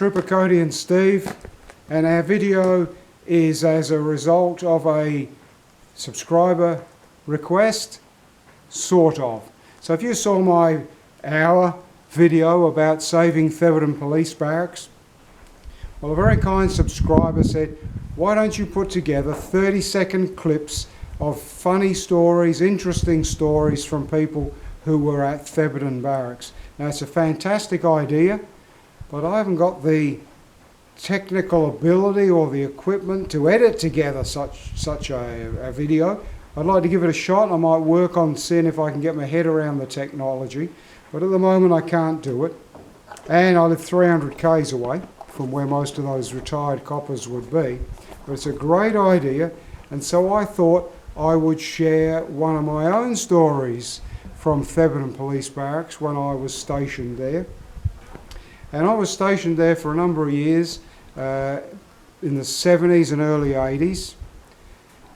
Trooper Cody and Steve, and our video is as a result of a subscriber request, sort of. So if you saw my hour video about saving Thebarton Police Barracks, well, a very kind subscriber said, why don't you put together 30-second clips of funny stories, interesting stories from people who were at Thebarton Barracks. Now, it's a fantastic idea, but I haven't got the technical ability or the equipment to edit together such a video. I'd like to give it a shot. I might work on seeing if I can get my head around the technology, but at the moment I can't do it. And I live 300 k's away from where most of those retired coppers would be. But it's a great idea, and so I thought I would share one of my own stories from Thebarton Police Barracks when I was stationed there. And I was stationed there for a number of years in the 70s and early 80s.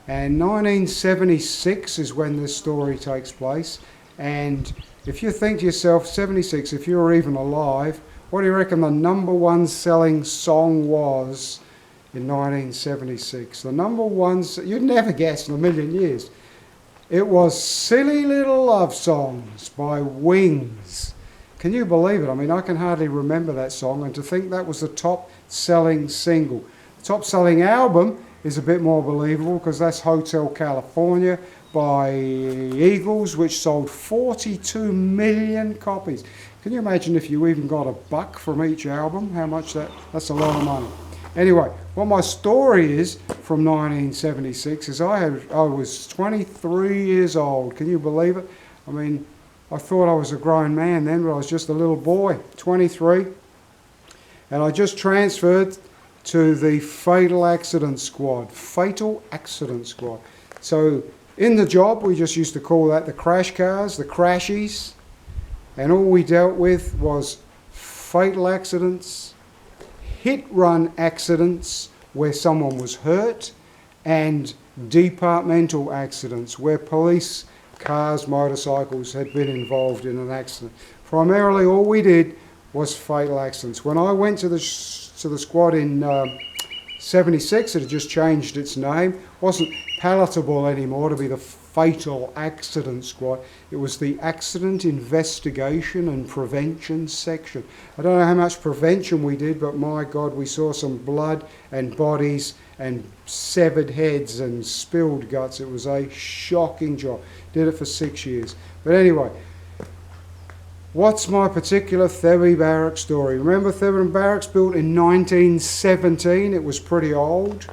And 1976 is when this story takes place. And if you think to yourself, 76, if you were even alive, what do you reckon the #1 selling song was in 1976? The #1, you'd never guess in a million years. It was Silly Little Love Songs by Wings. Can you believe it? I mean, I can hardly remember that song, and to think that was the top-selling single. The top-selling album is a bit more believable because that's Hotel California by Eagles, which sold 42 million copies. Can you imagine if you even got $1 from each album? How much that's a lot of money. Anyway, what my story is from 1976 is I was 23 years old. Can you believe it? I mean, I thought I was a grown man then, but I was just a little boy, 23. And I just transferred to the Fatal Accident Squad. Fatal Accident Squad. So in the job, we just used to call that the crash cars, the crashies. And all we dealt with was fatal accidents, hit-run accidents where someone was hurt, and departmental accidents where police cars, motorcycles had been involved in an accident. Primarily all we did was fatal accidents. When I went to the squad in 76, it had just changed its name. It wasn't palatable anymore to be the Fatal Accident Squad. It was the Accident Investigation and Prevention Section. I don't know how much prevention we did, but my God, we saw some blood and bodies and severed heads and spilled guts. It was a shocking job. Did it for 6 years. But anyway, what's my particular Thebarton Barracks story? Remember Thebarton Barracks, built in 1917. It was pretty old.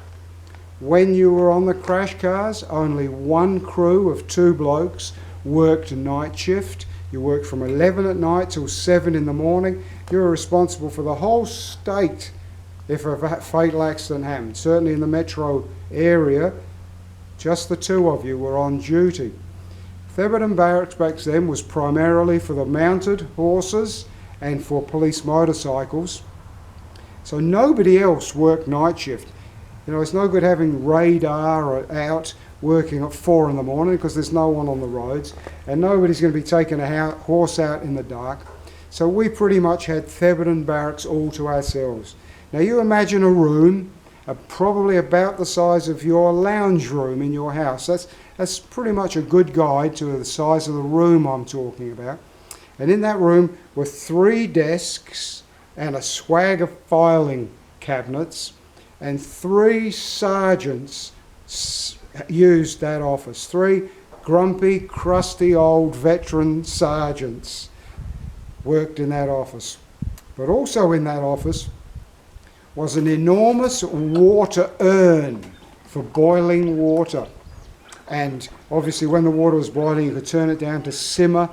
When you were on the crash cars, only one crew of 2 blokes worked night shift. You worked from 11 at night till 7 in the morning. You were responsible for the whole state if a fatal accident happened. Certainly in the metro area, just the 2 of you were on duty. Thebarton Barracks back then was primarily for the mounted horses and for police motorcycles. So nobody else worked night shift. You know, it's no good having radar out working at 4 in the morning because there's no one on the roads, and nobody's going to be taking a horse out in the dark. So we pretty much had Thebarton Barracks all to ourselves. Now you imagine a room probably about the size of your lounge room in your house. That's pretty much a good guide to the size of the room I'm talking about. And in that room were 3 desks and a swag of filing cabinets, and 3 sergeants used that office. 3 grumpy, crusty old veteran sergeants worked in that office. But also in that office was an enormous water urn for boiling water. And obviously when the water was boiling, you could turn it down to simmer.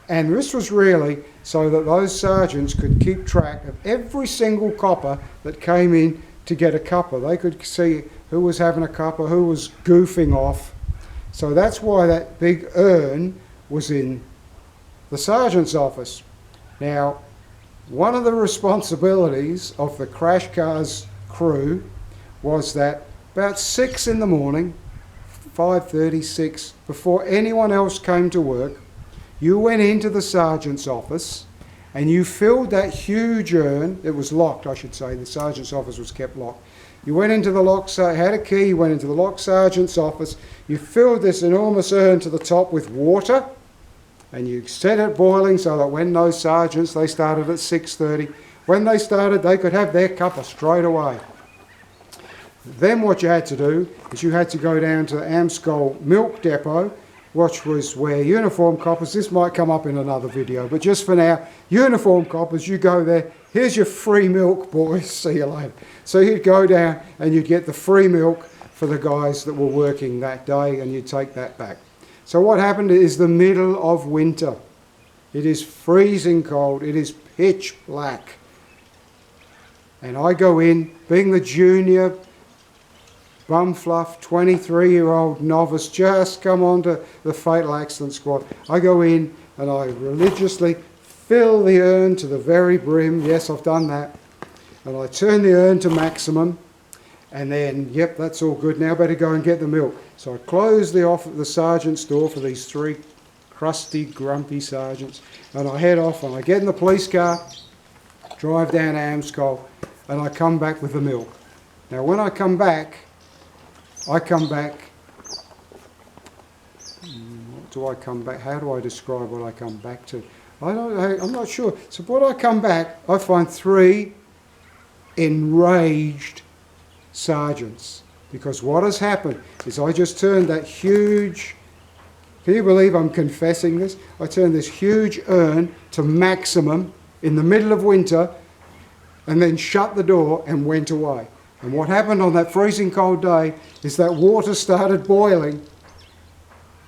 And this was really so that those sergeants could keep track of every single copper that came in to get a cuppa. They could see who was having a cuppa, who was goofing off. So that's why that big urn was in the sergeant's office. Now, one of the responsibilities of the crash cars crew was that about 6 in the morning, 5:30, 6, before anyone else came to work, you went into the sergeant's office and you filled that huge urn. It was locked, I should say. The sergeant's office was kept locked. You went into the had a key, you went into the lock sergeant's office, you filled this enormous urn to the top with water, and you set it boiling so that when those sergeants, they started at 6:30, when they started, they could have their cuppa straight away. Then what you had to do is you had to go down to the Amscol milk depot, which was where uniform coppers, this might come up in another video, but just for now, uniform coppers, you go there, here's your free milk, boys, see you later. So you'd go down and you'd get the free milk for the guys that were working that day, and you'd take that back. So what happened is the middle of winter. It is freezing cold, it is pitch black. And I go in, being the junior bumfluff 23-year-old novice, just come onto the Fatal Accident Squad. I go in and I religiously fill the urn to the very brim. Yes, I've done that. And I turn the urn to maximum, and then, yep, that's all good. Now better go and get the milk. So I close the sergeant's door for these three crusty, grumpy sergeants, and I head off and I get in the police car, drive down to Amscol, and I come back with the milk. Now when I come back, what do I come back? How do I describe what I come back to? I'm not sure. So when I come back, I find three enraged sergeants, because what has happened is I just turned that huge, can you believe I'm confessing this? I turned this huge urn to maximum in the middle of winter, and then shut the door and went away. And what happened on that freezing cold day is that water started boiling,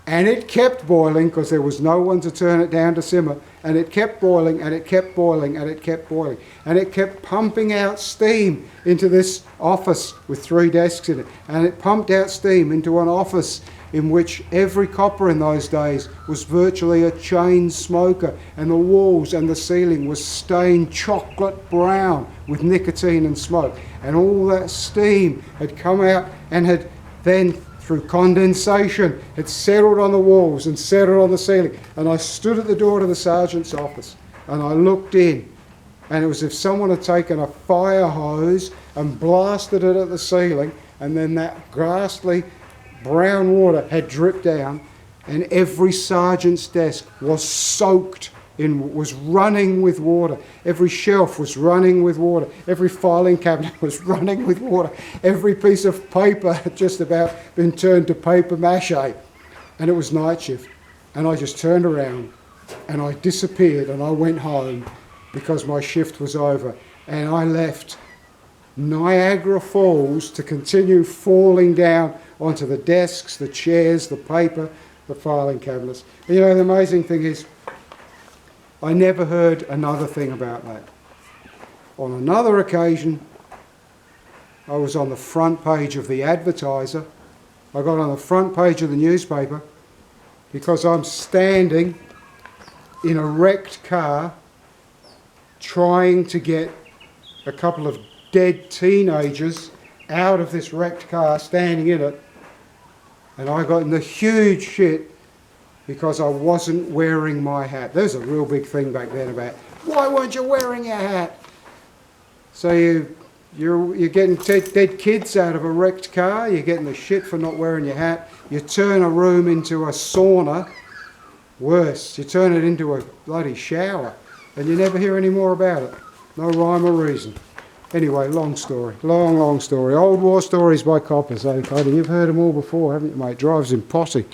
and it kept boiling because there was no one to turn it down to simmer, and it kept boiling, and it kept boiling, and it kept boiling, and it kept pumping out steam into this office with 3 desks in it, and it pumped out steam into an office in which every copper in those days was virtually a chain smoker, and the walls and the ceiling was stained chocolate brown with nicotine and smoke, and all that steam had come out and had then, through condensation, had settled on the walls and settled on the ceiling. And I stood at the door to the sergeant's office and I looked in, and it was as if someone had taken a fire hose and blasted it at the ceiling, and then that ghastly brown water had dripped down, and every sergeant's desk was soaked in, was running with water. Every shelf was running with water. Every filing cabinet was running with water. Every piece of paper had just about been turned to paper mache. And it was night shift. And I just turned around and I disappeared and I went home because my shift was over. And I left Niagara Falls to continue falling down onto the desks, the chairs, the paper, the filing cabinets. And you know, the amazing thing is, I never heard another thing about that. On another occasion, I was on the front page of the Advertiser. I got on the front page of the newspaper because I'm standing in a wrecked car trying to get a couple of dead teenagers out of this wrecked car, standing in it, and I got in the huge shit because I wasn't wearing my hat. There's a real big thing back then about, why weren't you wearing your hat? So you're getting dead kids out of a wrecked car, you're getting the shit for not wearing your hat, you turn a room into a sauna, worse, you turn it into a bloody shower, and you never hear any more about it. No rhyme or reason. Anyway, long story, long story. Old war stories by coppers, eh, Cody? You've heard them all before, haven't you, mate? Drives in posse.